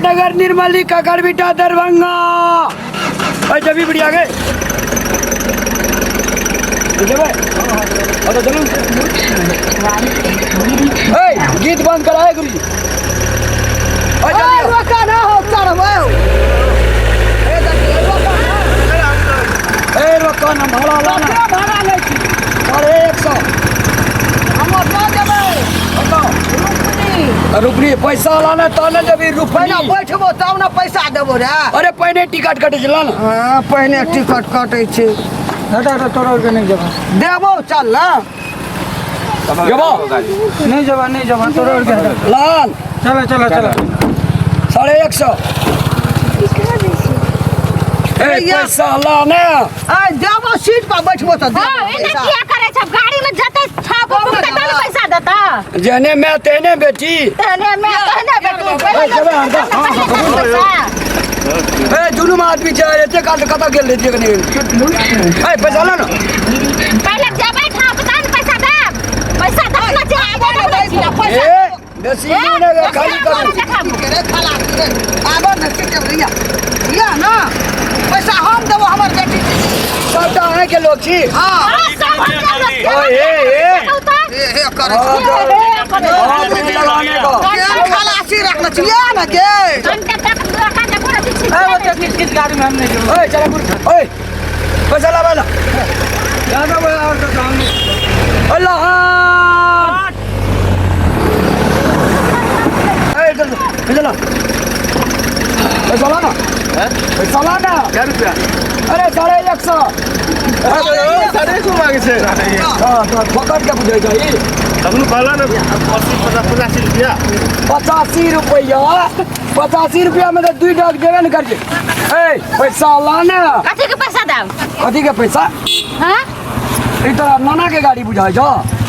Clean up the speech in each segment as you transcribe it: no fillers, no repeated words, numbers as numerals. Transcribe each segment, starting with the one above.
नगर निर्मली ककड़बिटा दरभंगा। भाई जब भी बढ़िया गए गीत बंद कराए गुरु जी। रुपये पैसा लाना तो ना जब रुपया बैठबो तब ना पैसा देबो रे। अरे पहले टिकट कटे चला ना। हाँ पहले टिकट कटे छे। हटा तोरा के नहीं जबा देबो चल ना जबा नहीं जबा तोरा के लाल चलो 150 पैसा लाना। देबो सीट पर बैठबो त हां एने किया करे छ गाड़ी में जते छाप के तल पैसा देता जने मैं तेने बेटी तेने मैं तेने ए जुलूम आदमी जाए ते कता गेल रे के नहीं ए पैसा ला ना पहले जब छाप तल पैसा दे ना चाहिए ए बेसी ने खाली कर खाला आबो न सीट भैया या ना पैसा हम देबो हमर बेटी सबटा है के लोग छी। हां ओए हे करे लगाने को खलासी रखना चाहिए ना के किस गाड़ी में हम नहीं जो ओए चला ओए पैसा ला वाला ज्यादा वो और तो सामने अल्लाह ए चला पैसा ला ना पैसा ला ना क्या रुपया अरे 150 150 मांगे से हां तो पकड़ के बुझे जाई हमनु कहला ना 85 रुपया 85 रुपया में तो 2 डाक देवे न करके ए पैसा लाना कथि के पैसा दाम कथि के पैसा हां ई तो नाना के गाड़ी बुझाई छ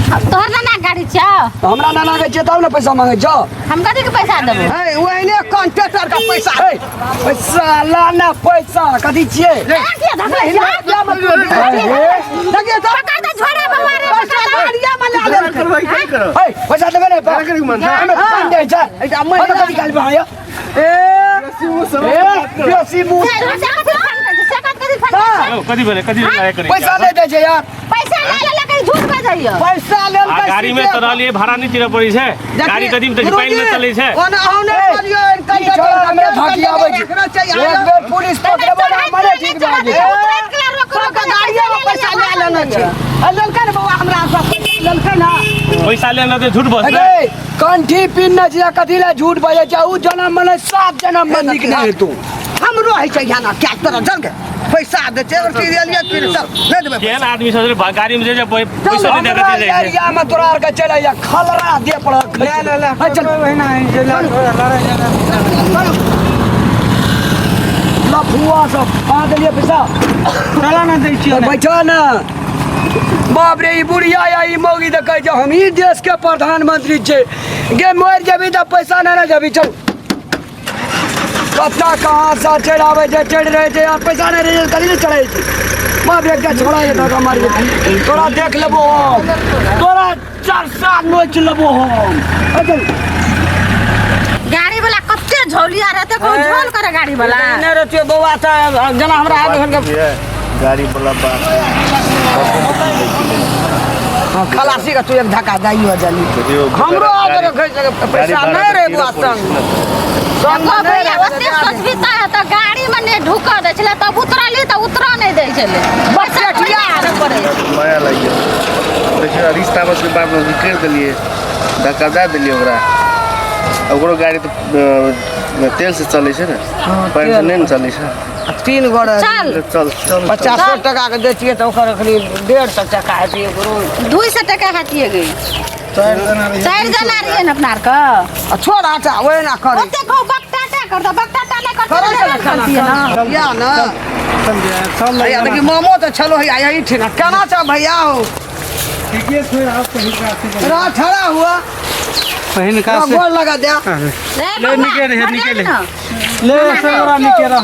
तोहर नाना गाड़ी छ हमरा नाना के चेताव ना पैसा मांगे छ हम कथि के पैसा देबो ए ओइने कॉन्ट्रैक्टर का पैसा ए पैसा लाना पैसा कथि छिए देखिए तो पका दे छोड़ा बवारे गाड़िया में ला ले ए पैसा देबे ने हमें पान दे छ मैं कथि काल भाया ए बेसी मु कथी बोले पैसा दे दे छै यार पैसा ले के झूठ बजाइयो पैसा ले गाड़ी में तोरा लिए भाड़ा नहीं चिरा पड़ी है गाड़ी कदी में पानी में चले है ओना होने करियो इनका हमरा थाकी आबै छै एक बेर पुलिस पकड़बो ना हमरे ठीक भए सब गाड़िया में पैसा ले लेना छै ललका ने बाबा हमरा सब ललका ना पैसा लेना तो झूठ बोल अरे कंठी पिन छ कथि ला झूठ बजे छ उ जन्म में 7 जन्म में निकले तू हमरो है छै याना क्या तरह जल के पैसा दे छै और फिर लिए फिर सब दे देबे केन आदमी सोच गाड़ी में जे पैसा नहीं देगा दे एरिया में तोरा आर के चले जा खलरा दे पड़ ले चल बहना लफुआ सब पा देलिए पैसा चला ना दै छी बैठो ना बाप रे ई बुढ़िया या ई मौगी त कह हम ही देश के प्रधानमंत्री छे गे मर जेबी त पैसा ना जेबी चल कत्ता कहाँ से चढ़ आवे जे चढ़ रहे थे यार पैसा नहीं रहे कहीं नहीं चढ़े थे बाप रे क्या छोड़ा ये धक्का मार के तोरा देख लेबो हम तोरा 4 साल नोच लेबो हम चल गाड़ी वाला कत्ते झोलिया रहते कोन झोल करे गाड़ी वाला ने रहते बौआ त जना हमरा आगे घर के गाड़ी वाला बात खलासी का तू एक धक्का दाइयो जल्दी हमरो आगे रखे पैसा नहीं रे बुआ संग भैया ओते सोचबिता त गाड़ी में ने ढुका दे छले तब उतरली त उतरा नहीं दे छले पैसा ठिया पड़े माया लगे देखिए रिश्ता बस के बाद में कर दिए धक्का दे दिए ओकरो गाड़ी तो तेल से चले छे ना पानी से नहीं चले छे 3 गोड़ चल 50 टका के देतिए त ओकर अखनी 150 टका हेती ओकरो 200 टका हाथिए गई 4 जना रहिए न अपनार का छोड़ हटा ओए ना कर ओते को बकटाटा कर दो बकटाटा ले कर या ना भैया देखी मामो तो चलो है यही थे ना कहना चाह भैया हो ठीक है फिर आप सही रहा ठहरा हुआ पहन का से गोल लगा दे ले निकल ले सरा निकेरा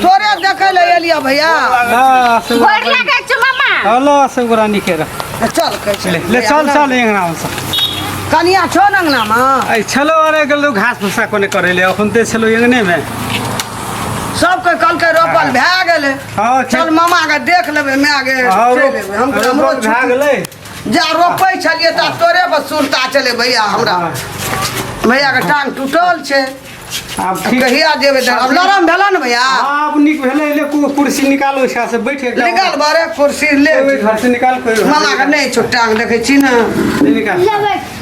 तोरे देखे ले एलिया भैया गोड़ लगा छ मामा हेलो सगरा निकेरा चल कैसे ले चल यहां से कनिया छो अंगना में आई चलो अरे गलो घास भूसा कोने करेले अखन ते चलो अंगने में सबके कल के रोपल भए गेले हाँ, चल मामा के देख लेबे मैं आगे चलि लेबै हम तो हमरो भए गेलै जा रोपै छलिए त तोरे पर सुरता चले भैया हमरा भैया के टांग टूटल छै अब ठीक कहिया जेबे त अब लरम भेला न भैया अब निक भेलै ले कुर्सी निकालो इसा से बैठे निकाल बारे कुर्सी ले घर से निकाल कोई मामा के नहीं छो टांग देखे छी ना निकाल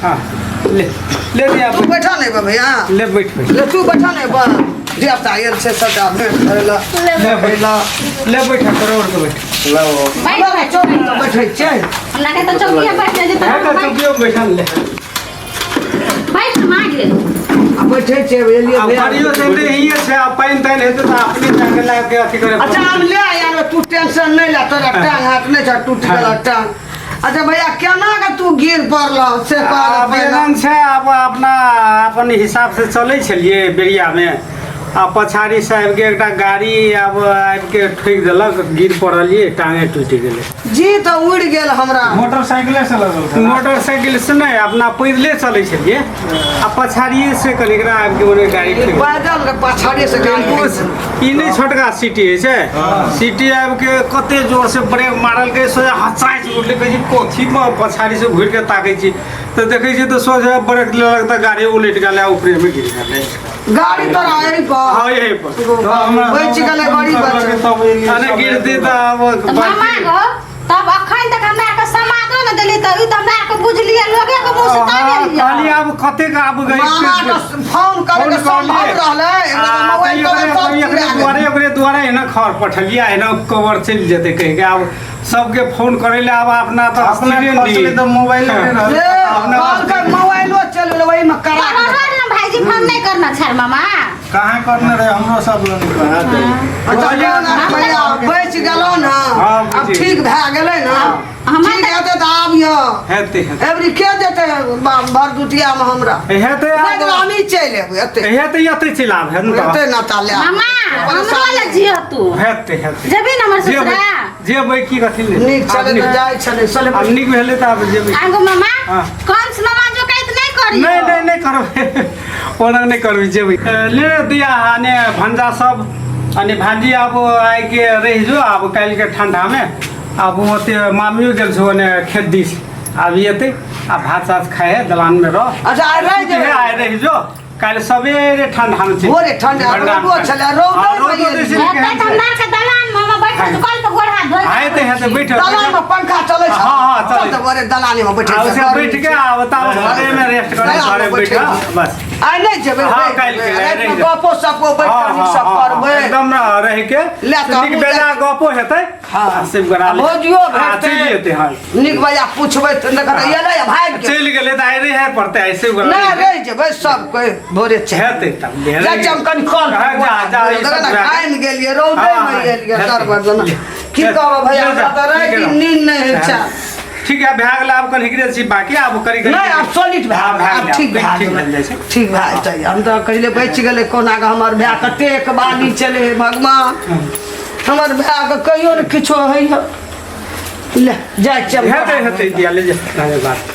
हां ले ले दिया तू बैठा नहीं बा भैया ले बैठ ले तू बैठा नहीं बा देवता आयल छै सदा भेट करेला ले बैठा ले बैठा करोड़ के बैठ लाओ हमरा चौकी पर बैठै छै हमरा के तो चौकिया बैठ जाए है तो का चौकियो बैठा ले बैठ मागे आ बैठै छै एलिए अब गाड़ियों से ले ही है पाइन ताइन हेतै त अपने जाके ला के अथी करे अच्छा हम ले यार तू टेंशन नहीं ले तोरा टांग हाथ नहीं छ टूट गेला टांग अच्छा भैया केना के तू गिर पड़ल से कह बेलन से अब अपना अपन हिसाब से चलै छलिए बेरिया में आ पछाड़ी से आबि के एकटा गाड़ी अब आबि के ठोक देलक गिर पड़लिए टांगे टूट गेलै जी तो उड़ गेल हमरा मोटरसाइकिल से लगल था मोटरसाइकिल से नहीं अपना पैदले चलै छलिए आ पछाड़िए से कनिकरा आबि के ओने गाड़ी ठोक पैदल के पछाड़ी से गाड़ी ई नहीं छोटका सिटी है से सिटी आबि के कते जोर से ब्रेक मारल के सोजा हचाइ उठले कहै छी कोथी में पछाड़ी से घुर के ताकै छी तो देखै छी तो सोजा ब्रेक लेलक त गाड़ी उलट गेलै ऊपरे में गिर गेलै गाड़ी तोरा यही पर हाँ यही पर बैठ गेलै गाड़ी पर अरे गिरती तो अब मामा गो तब अखन तक हमरा के समादो न देली त ई त हमरा के बुझलिए लोगे के मुंह से ताने खाली अब कते का अब गई मामा के फोन करे के संभव रहले हमरा मोबाइल दुआरे ओकरे दुआरे है ना खबर पठलिया है ना कवर चल जेते कह के अब सबके फोन करे ले अब अपना तो अपने तो मोबाइल अपना मोबाइलो चल वही में करा भाईजी फोन नहीं करना छर मामा कहां करने रहे हमरो सब लोग अच्छा भैया बैठ गेलो ना अब ठीक भए गेलै ना ठीक हेतै त आबियो हेते एवरी के देतै भरदुतिया में हमरा हेते नहीं तो हम ही चल एबै एते हेते यते चिलाब है ना एते ना ताले मामा हमरा ले जियो तू हेते हेते जेबी न हमर ससुरा जे भाई की कथि ले नीक चले त जाय छले चले अब निक भेले त अब जे आगो मामा हाँ। कौन सी नमाज जो कहत नहीं करी नहीं करो ओना नहीं करो जे भाई ले दिया आने भंजा सब अनि भांजी अब आइ के रह जो अब काल के ठंडा में अब ओते मामियो गेल छो ने खेत दिस अब येते अब भात साथ खाए दलान में रह अच्छा आइ रह जेबै आइ रह जो काल सवेरे ठंडा में भोरे ठंडा रोडो छले रोडो ठंडा के दलान मामा बैठ कल पे गोड़ हाथ धोई आए ते बैठ दलान में पंखा चले छ हाँ, चले। तो बड़े दलाने में बैठे उसे बैठ के बताओ घरे में रेस्ट करे घरे बैठा बस आइ नहीं जेबै हाँ, काल्हि के रात में रहि गपो सपो बैठ सब करबै एकदम रह के ले त निक बेला गपो हेतै हाँ। सिर्फ करा ले भोजियो हाँ, भेटतै चलि जेतै हाँ निक भैया पूछबै त देखत एलै भाग के चलि गेलै त आइ रहे पड़तै ऐसे करा नहीं रह जेबै सब कोई भोरे हेतै तब जा चमकन कल जा ई सब खाइन गेलिए रौदे में गेलिए दर बदन की कहब भैया त रह की नींद नहीं होइ छै ठीक है भए गेल आब कनि हिगरे छी बाकी आब करी नहीं अब सॉलिड भए ठीक भए ठीक भए जाइ हम तो कहले बच गेले कोना के हमर भए कते एक बाली चले भगवान हमर भए के कहियो ने किछो होइ ले जाय चल हेतै दिया ले जा बात